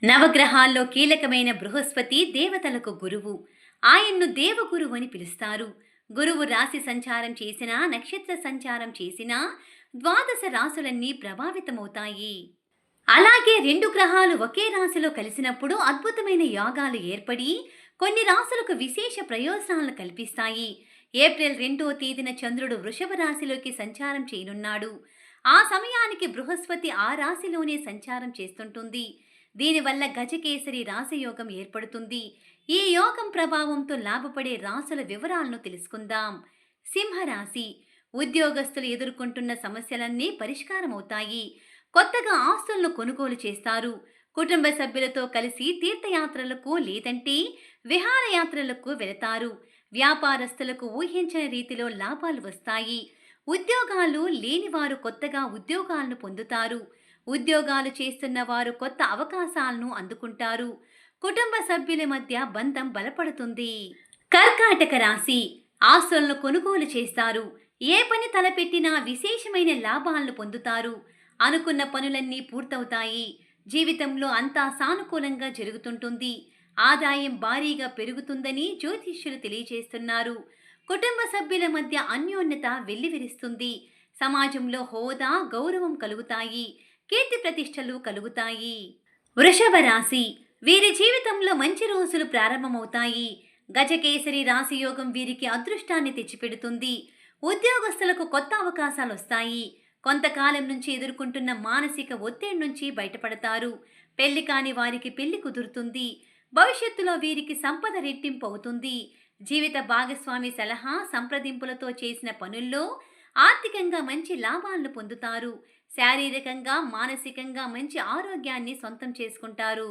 నవగ్రహాల్లో కీలకమైన బృహస్పతి దేవతలకు గురువు. ఆయన్ను దేవగురువు అని పిలుస్తారు. గురువు రాశి సంచారం చేసినా, నక్షత్ర సంచారం చేసినా ద్వాదశ రాశులన్నీ ప్రభావితమవుతాయి. అలాగే రెండు గ్రహాలు ఒకే రాశిలో కలిసినప్పుడు అద్భుతమైన యోగాలు ఏర్పడి కొన్ని రాశులకు విశేష ప్రయోజనాలను కల్పిస్తాయి. ఏప్రిల్ 2వ తేదీన చంద్రుడు వృషభ రాశిలోకి సంచారం చేయనున్నాడు. ఆ సమయానికి బృహస్పతి ఆ రాశిలోనే సంచారం చేస్తుంటుంది. దీనివల్ల గజకేసరి రాశియోగం ఏర్పడుతుంది. ఈ యోగం ప్రభావంతో లాభపడే రాశుల వివరాలను తెలుసుకుందాం. సింహరాశి. ఉద్యోగస్తులు ఎదుర్కొంటున్న సమస్యలన్నీ పరిష్కారమవుతాయి. కొత్తగా ఆస్తులను కొనుగోలు చేస్తారు. కుటుంబ సభ్యులతో కలిసి తీర్థయాత్రలకు లేదంటే విహారయాత్రలకు వెళతారు. వ్యాపారస్తులకు ఊహించని రీతిలో లాభాలు వస్తాయి. ఉద్యోగాలు లేనివారు కొత్తగా ఉద్యోగాలను పొందుతారు. ఉద్యోగాలు చేస్తున్న వారు కొత్త అవకాశాలను అందుకుంటారు. కుటుంబ సభ్యుల మధ్య బంధం బలపడుతుంది. కర్కాటక రాశి. ఆస్తులను కొనుగోలు చేస్తారు. ఏ పని తలపెట్టినా విశేషమైన లాభాలను పొందుతారు. అనుకున్న పనులన్నీ పూర్తవుతాయి. జీవితంలో అంతా సానుకూలంగా జరుగుతుంటుంది. ఆదాయం భారీగా పెరుగుతుందని జ్యోతిష్యులు తెలియజేస్తున్నారు. కుటుంబ సభ్యుల మధ్య అన్యోన్యత వెల్లివిరుస్తుంది. సమాజంలో హోదా, గౌరవం కలుగుతాయి. కీర్తి ప్రతిష్టలు కలుగుతాయి. వృషభ రాశి. వీరి జీవితంలో మంచి రోజులు ప్రారంభమవుతాయి. గజకేసరి రాశియోగం వీరికి అదృష్టాన్ని తెచ్చిపెడుతుంది. ఉద్యోగస్తులకు కొత్త అవకాశాలు వస్తాయి. కొంతకాలం నుంచి ఎదుర్కొంటున్న మానసిక ఒత్తిడి నుంచి బయటపడతారు. పెళ్లి కాని వారికి పెళ్లి కుదురుతుంది. భవిష్యత్తులో వీరికి సంపద రెట్టింపు అవుతుంది. జీవిత భాగస్వామి సలహా, సంప్రదింపులతో చేసిన పనుల్లో ఆర్థికంగా మంచి లాభాలను పొందుతారు. శారీరకంగా, మానసికంగా మంచి ఆరోగ్యాన్ని సొంతం చేసుకుంటారు.